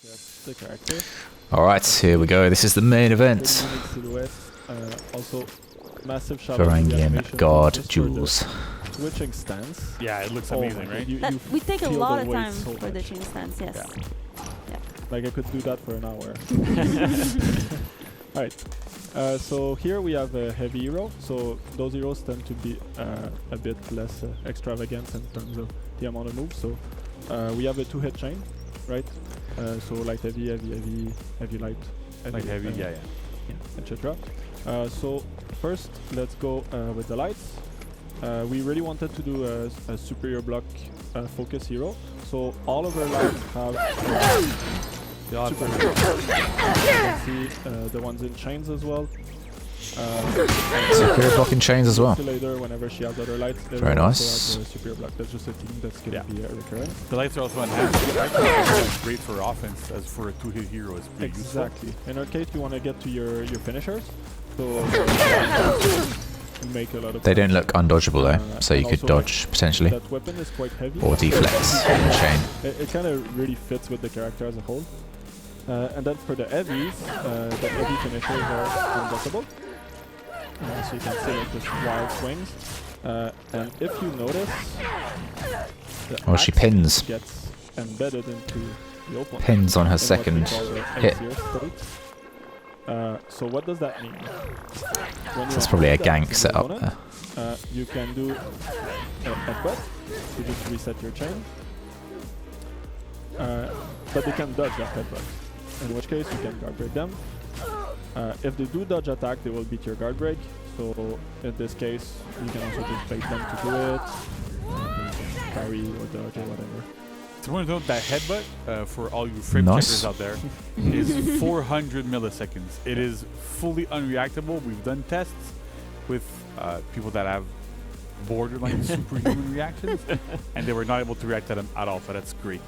the character. Alright, here we go. This is the main event. Silhouette, also massive Varangian guard jewels. Switching stance. Yeah, it looks amazing, right? We take a feel lot the of weight time so for the much. chain stance, yes. Yeah. Like I could do that for an hour. Alright, so here we have a heavy hero. So those heroes tend to be a bit less extravagant in terms of the amount of moves. So we have a 2-hit chain, right? So light heavy, heavy, heavy, heavy, light, Like heavy, yeah, etc. So first, let's go with the lights. We really wanted to do a superior block focus hero. So all of our lights have superior. You can see the ones in chains as well. Superior blocking chains as well. Later, whenever she has other lights, very nice. Superior block. That's just a thing that's going to be a recurrent. The lights are also enhanced. Great for offense, as for a 2-hit hero is pretty Exactly. useful. In our case, you want to get to your finishers. So make a lot of. They don't look undodgeable though, so you could dodge potentially. That weapon is quite heavy. Or deflect in the chain. It kind of really fits with the character as a whole. And then for the heavies, the heavy finishers are unblockable. So you can see like this wild swings. And if you notice, the She axe pins. gets embedded into the opponent. Pins on her in what we second call the hit. axial state. So what does that mean? When you That's probably a attack gank the setup opponent, there. you can do a headbutt to just reset your chain. But they can dodge that headbutt, in which case you can guard break them. If they do dodge attack, they will beat your guard break. So in this case, you can also just bait them to do it, parry or dodge or whatever. It's important to note that headbutt, for all you frame checkers out there, is 400 milliseconds. It is fully unreactable. We've done tests with people that have borderline superhuman reactions, and they were not able to react to them at all. So that's great.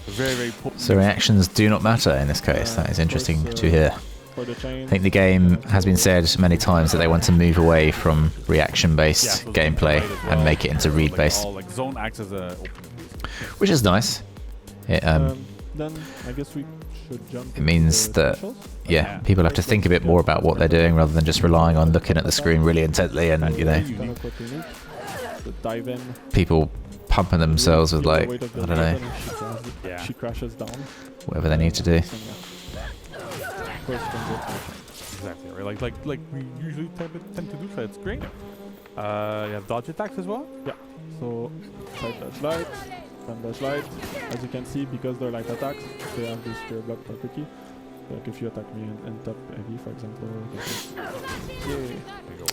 Very, very potent. So reactions do not matter in this case. That is interesting to hear. For the chain, I think the game has been said many times that they want to move away from reaction-based gameplay and make it into read-based, Like zone acts as a which is nice. then I guess we should jump. It means that yeah, people have to think a bit more about what they're doing rather than just relying on looking at the screen really intently and dive in. people pumping themselves with like, I don't know, She crashes down. whatever they need to do. exactly right. Like we usually tend to do. So it's great. You have dodge attacks as well. Yeah. So side dash light, front dash light. As you can see, because they're light attacks, they have this pure block property. Like if you attack me in top heavy, for example.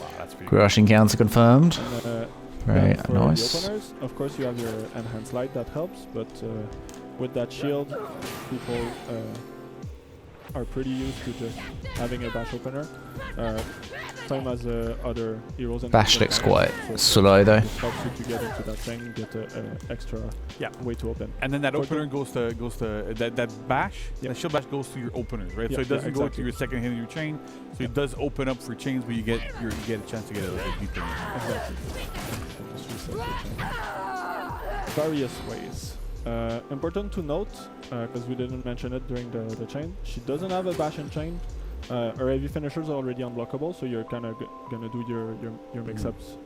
Wow, that's pretty Crushing counter confirmed. And, Very for nice. the openers, of course, you have your enhanced light that helps, but with that shield, people are pretty used to just having a bash opener. Same as other heroes. Bash looks quite slow though. It helps you to get into that thing, get an extra way to open. And then that opener goes to that bash. That shield bash goes to your openers, right? So it doesn't go to your second hit of your chain. So it does open up for chains, but you get a chance to get a little bit deeper. Exactly. Just reset the chain. Various ways. Important to note, because we didn't mention it during the chain, she doesn't have a bash and chain. Her heavy finishers are already unblockable, so you're kind of gonna do your mix-ups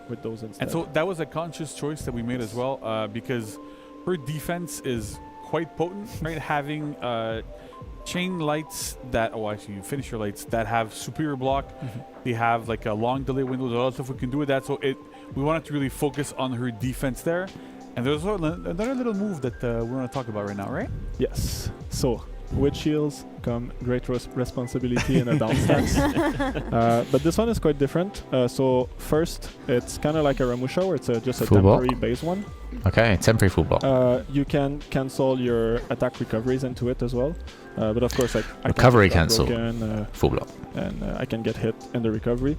with those instead. And so that was a conscious choice that we made as well, because her defense is quite potent, right? Having chain lights that, finisher lights that have superior block. They have like a long delay window. There's a lot of stuff we can do with that. So we wanted to really focus on her defense there. And there's another little move that we want to talk about right now, right? Yes. So with shields come great responsibility in a down stance. But this one is quite different. So first, it's kind of like a Ramusha, where it's just a full temporary block. base one. Okay, temporary full block. You can cancel your attack recoveries into it as well. But of course, I Recovery can cancel. full block. And I can get hit in the recovery.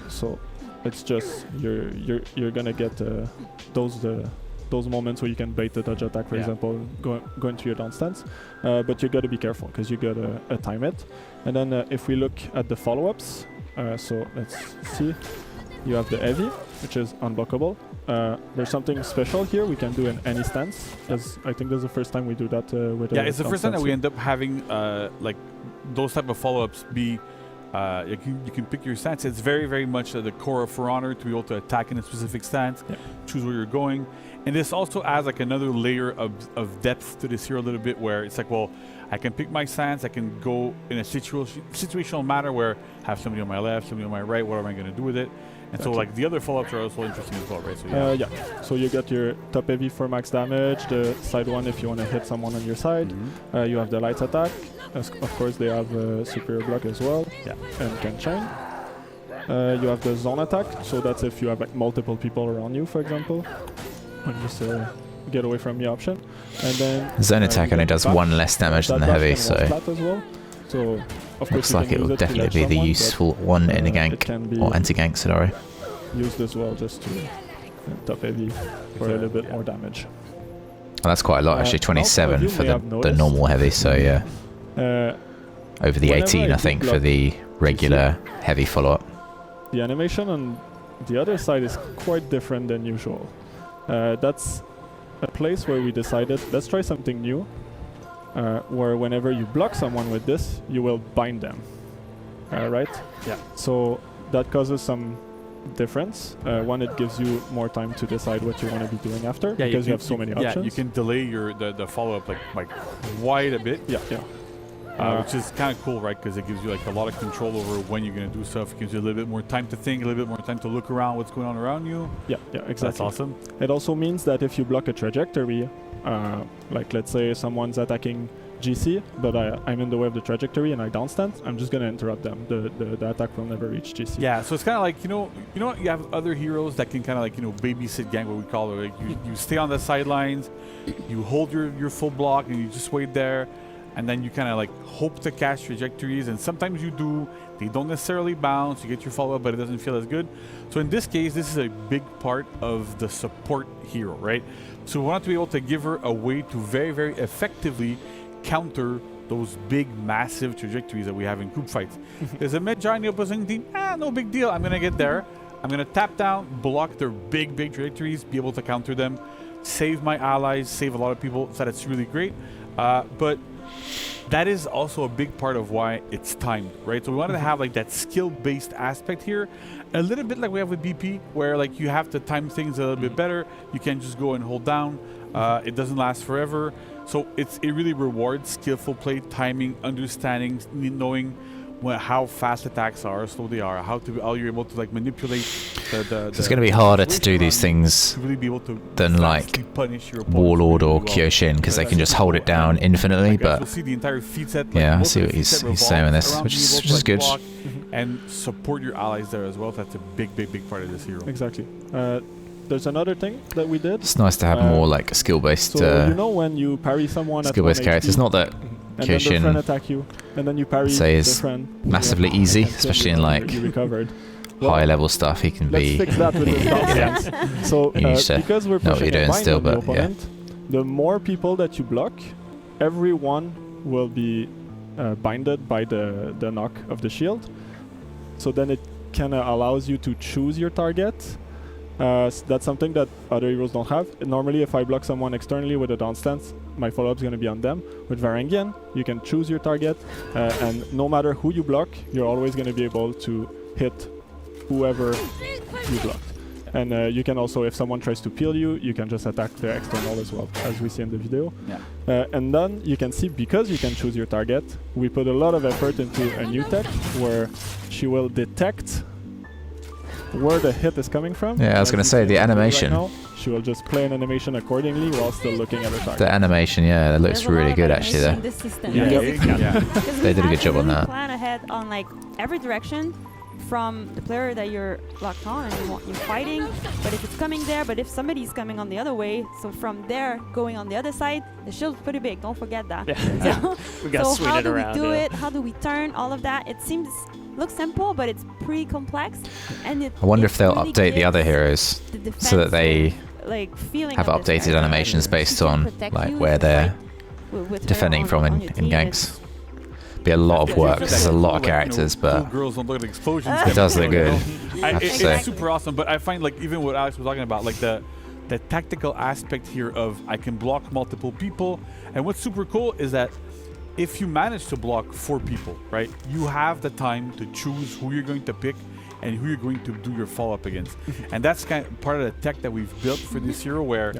So it's just you're gonna get those moments where you can bait the dodge attack, for example, going to your down stance. But you got to be careful because you got to time it. And then if we look at the follow-ups, so let's see. You have the heavy, which is unblockable. There's something special here we can do in any stance. I think that's the first time we do that with Yeah, it's the first time that we end up having like those type of follow-ups be you can pick your stance. It's very, very much the core of For Honor to be able to attack in a specific stance, choose where you're going. And this also adds like another layer of depth to this hero a little bit, where it's like, well, I can pick my stance, I can go in a situational manner where I have somebody on my left, somebody on my right, what am I going to do with it? And so like the other follow-ups are also interesting as well, right? So so you got your top heavy for max damage, the side one if you want to hit someone on your side. You have the light attack. Of course, they have superior block as well, and can chain. You have the zone attack, so that's if you have like multiple people around you, for example. And just get away from the option. And then zone attack only does one less damage than the heavy, so as well. So of looks course like it will definitely be the useful one in a gank or anti-gank scenario. Used as well just to top heavy for a little bit more damage. Well, that's quite a lot actually, 27 for the normal heavy, so yeah. Over the 18 I think for the regular heavy follow-up. The animation on the other side is quite different than usual. That's a place where we decided, let's try something new, where whenever you block someone with this, you will bind them, right? Yeah. So that causes some difference. One, it gives you more time to decide what you want to be doing after, because you have so many options. Yeah, you can delay the follow-up like quite a bit. Which is kind of cool, right? Because it gives you like a lot of control over when you're going to do stuff. It gives you a little bit more time to think, a little bit more time to look around what's going on around you. Yeah, exactly. That's awesome. It also means that if you block a trajectory, like let's say someone's attacking GC, but I'm in the way of the trajectory and I downstand, I'm just going to interrupt them. The attack will never reach GC. Yeah, so it's kind of like, you have other heroes that can kind of like, babysit gank, what we call it. Like you stay on the sidelines, you hold your full block and you just wait there. And then you kind of like hope to catch trajectories, and sometimes you do. They don't necessarily bounce. You get your follow-up, but it doesn't feel as good. So in this case, this is a big part of the support hero, right? So we want to be able to give her a way to very, very effectively counter those big, massive trajectories that we have in group fights. There's a mid on the opposing team. No big deal. I'm going to get there. I'm going to tap down, block their big, big trajectories, be able to counter them, save my allies, save a lot of people. So that's really great. But that is also a big part of why it's timed, right? So we wanted to have like that skill-based aspect here, a little bit like we have with BP, where like you have to time things a little bit better. You can't just go and hold down. It doesn't last forever. So it really rewards skillful play, timing, understanding, knowing how fast attacks are, how slow they are, how you're able to like manipulate the it's going to be harder to do these things to really be able to than like Warlord or Kyoshin, because they can just hold it down infinitely. But we'll see the entire Feats set, I see what he's saying with this, which is good. And support your allies there as well. That's a big part of this hero. Exactly. There's another thing that we did. It's nice to have more like skill-based. So when you parry someone, skill-based characters. Not that and then the friend attack you, and then you parry the friend. Massively easy, especially in like high level stuff. He can be. Let's fix that with this So because we're pushing a bind on the opponent, the more people that you block, everyone will be binded by the knock of the shield. So then it kind of allows you to choose your target. That's something that other heroes don't have. Normally, if I block someone externally with a down stance, my follow-up is going to be on them. With Varangian, you can choose your target, and no matter who you block, you're always going to be able to hit whoever you blocked. And you can also, if someone tries to peel you, you can just attack the external as well, as we see in the video. And then you can see, because you can choose your target, we put a lot of effort into a new tech where she will detect where the hit is coming from. Yeah, I was going to say the animation. Right now, she will just play an animation accordingly while still looking at her target. The animation, that looks really good actually there. They did a good job on that. Plan ahead on like every direction from the player that you're locked on and you're fighting, but if it's coming there, but if somebody's coming on the other way, so from there going on the other side, the shield's pretty big, don't forget that. So, we got to swing it around. How do we do it? How do we turn all of that? It looks simple, but it's pretty complex. And I wonder if they'll really update the other heroes so that they have updated animations based on like where they're defending from in ganks. be a lot of work. There's a lot of characters, but cool girls don't look at explosions. it does look good. I have to it's say. super awesome, but I find like even what Alex was talking about, like the tactical aspect here of I can block multiple people, and what's super cool is that if you manage to block 4 people, right, you have the time to choose who you're going to pick and who you're going to do your follow-up against. And that's kind of part of the tech that we've built for this hero, where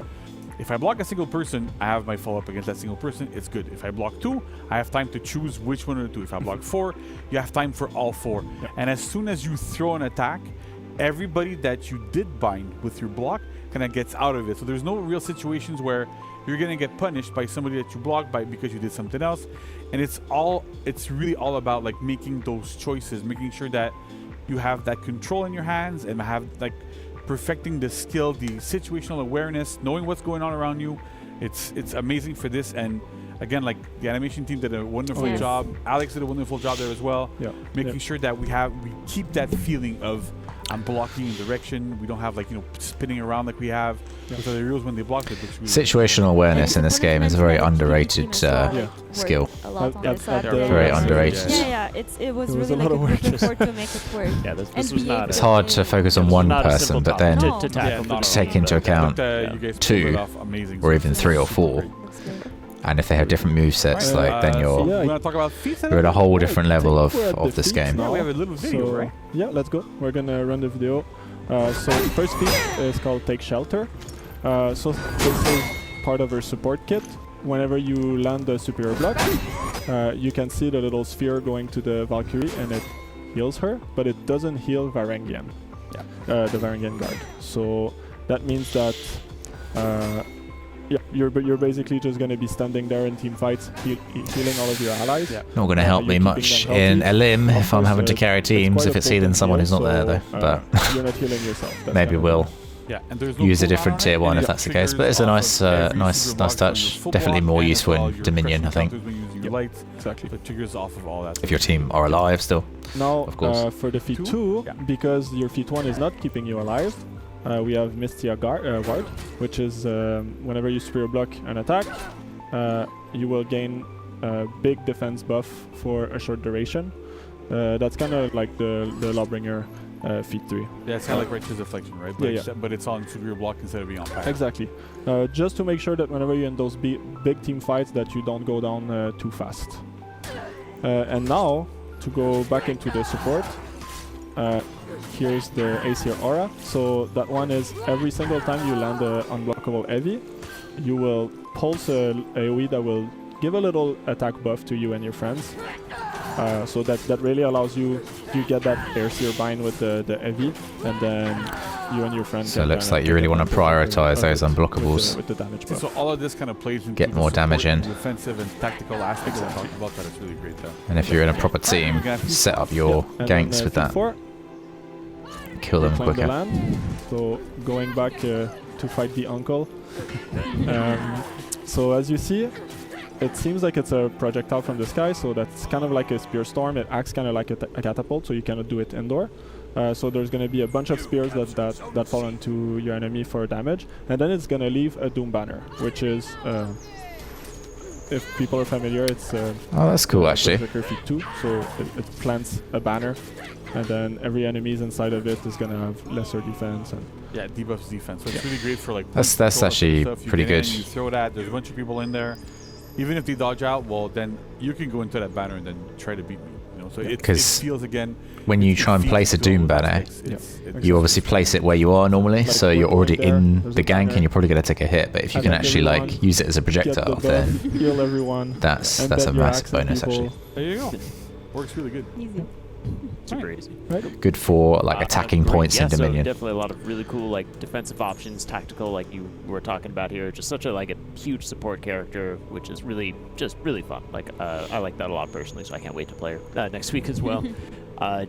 if I block a single person, I have my follow-up against that single person. It's good. If I block 2, I have time to choose which one of the 2. If I block 4, you have time for all 4. And as soon as you throw an attack, everybody that you did bind with your block kind of gets out of it. So there's no real situations where you're going to get punished by somebody that you blocked by because you did something else. And it's really all about like making those choices, making sure that you have that control in your hands and have like perfecting the skill, the situational awareness, knowing what's going on around you. It's amazing for this. And again, like the animation team did a wonderful job. Alex did a wonderful job there as well. Making sure that we keep that feeling of I'm blocking in direction. We don't have like, spinning around like we have with other heroes when they block it. Really Situational awareness in this game is a very underrated skill. A lot on this Very underrated. It was really like a group effort to make it work. Yeah, this was not. It's hard to focus on one person, but then to tackle. to take into account 2 or even 3 or 4. And if they have different movesets, like then you're in a whole different level of this game. Yeah, we have a little video, right? Yeah, let's go. We're gonna run the video. So the first feat is called Take Shelter. So this is part of our support kit. Whenever you land a superior block, you can see the little sphere going to the Valkyrie and it heals her, but it doesn't heal Varangian, the Varangian guard. So that means that you're basically just going to be standing there in team fights, healing all of your allies. Not going to help me much in a limb if I'm having to carry teams, if it's healing someone who's not there though. But you're not healing yourself. maybe we'll and there's no use a cooldown different on tier it, 1 and if you that's the have case. But it's a triggers nice, on every nice super block when touch. you're full Definitely block more and useful as well in your Dominion, I think. pressure blockers when you're using your lights, Exactly. so it triggers off of all that. If your team are alive still. Now, of course. for the feat 2, because your feat 1 is not keeping you alive, we have Mystia Ward, which is whenever you superior block an attack, you will gain a big defense buff for a short duration. That's kind of like the Lawbringer feat 3. Yeah, it's kind of like Righteous Affliction, right? But but it's on superior block instead of being on pack. Exactly. Just to make sure that whenever you're in those big team fights that you don't go down too fast. And now, to go back into the support, here's the Aesir Aura. So that one is every single time you land an unblockable heavy, you will pulse a AoE that will give a little attack buff to you and your friends. So that really allows you get that Aesir bind with the heavy, and then you and your friends. So it looks like you really want to prioritize those unblockables. With the damage buff. So all of this kind of plays into Get the more damage support in. and defensive and tactical aspects. I talked about that. It's really great though. And if you're in a proper team, set up your And ganks then, with feat that. 4, Kill them reclaim the quicker. land. So going back to fight the uncle. So as you see, it seems like it's a projectile from the sky, so that's kind of like a spear storm. It acts kind of like a catapult, so you cannot do it indoor. So there's going to be a bunch of spears that fall into your enemy for damage, and then it's going to leave a Doom Banner, which is, if people are familiar, it's Oh, that's cool actually. Berserker feat 2, so it plants a banner, and then every enemies inside of it is going to have lesser defense. And Yeah, it debuffs defense. So it's really great for like. That's punch control actually stuff. You pretty get in, good. You throw that. There's a bunch of people in there. Even if they dodge out, well, then you can go into that banner and then try to beat me. So it feels again. When you try and place a Doom banner, you obviously place it where you are normally, so you're already in the gank and you're probably going to take a hit. But if you can actually like use it as a projectile, then heal everyone. that's and a then your massive accent bonus people. actually. There you go. Works really good. Easy. Super easy. Good for like attacking Great. points in So Dominion. definitely a lot of really cool like defensive options, tactical, like you were talking about here. Just such a huge support character, which is really fun. Like I like that a lot personally, so I can't wait to play her next week as well. Do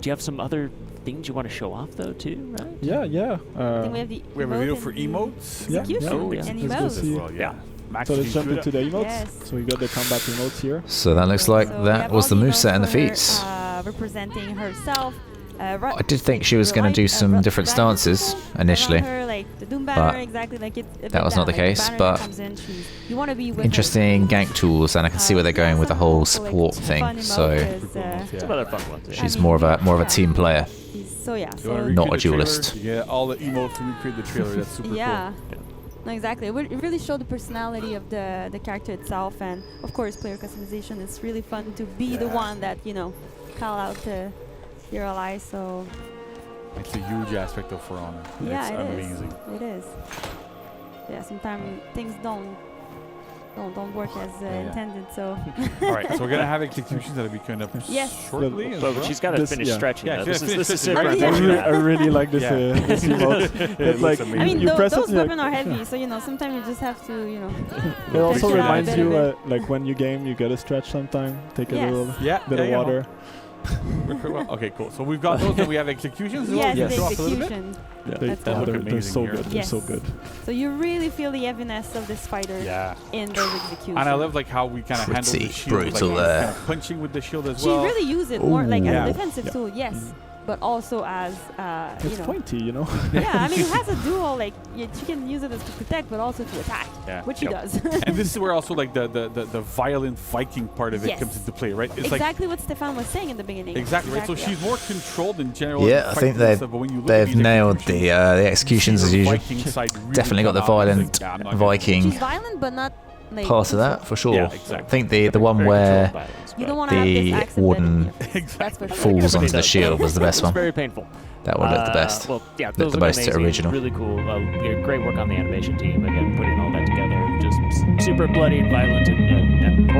you have some other things you want to show off though too? Right? Yeah. I think we have We have a video emote for and emotes. Yeah. execution Oh, yeah. and Let's go emotes. see. Well, yeah. Max, So let's jump into the emotes. Yes. So we got the combat emotes here. So that looks like So we that have was the all moveset and the emotes for her, feats. representing herself. I did think she was going to do some different stances initially, her, like the Doom but banner, exactly like that was not the case. But you want to be with interesting gank tools, and I can see where they're going with the whole support thing. So It's another fun one. Too. she's more of a team player, So yeah, not a duelist. Yeah, all the emotes when we create the trailer. That's super yeah. No, exactly. It really showed the personality of the character itself, and of course, player customization. It's really fun to be the one that call out to your allies. So it's a huge aspect of For Honor. Yeah, it's amazing. It is. Yeah, sometimes things don't work as intended. So. All right, so we're gonna have executions that'll be coming up shortly. But she's got to finish stretching. Yeah, this is right. I really like this this emote. It's like I mean, you press those it, weapons are heavy, so sometimes you just have to It also Take it out a reminds bit you of like when you game, you gotta stretch sometime. Take a little bit of yeah. water. Okay, cool. So we've got those, and we have executions. Yes, Yes. the Show off a little bit? execution. They're so amazing good. They're so Yes. good. So you really feel the heaviness of this fighter in those executions. And I love like how we kind of handle the Pretty shield, brutal like, there. kind of punching with the shield as She well. really used it more like as Yeah. a defensive tool, yes, but also as It's pointy, Yeah, I mean, it has a dual like she can use it as to protect, but also to attack, which she does. And this is where also like the violent Viking part of it comes into play, right? It's exactly what Stefan was saying in the beginning. Exactly, right. So she's more controlled in general. Yeah, I think they've nailed the executions as usual. Definitely got the violent Viking She's violent, but not like part of that for sure. Yeah, exactly. I think the one where you don't want to have this the accent warden That's for sure. falls onto the shield was the best It's one. very painful. That one looked the best. Well, yeah, Looked those the look most amazing, original. Really cool. Great work on the animation team again, putting all that together. Just super bloody and violent and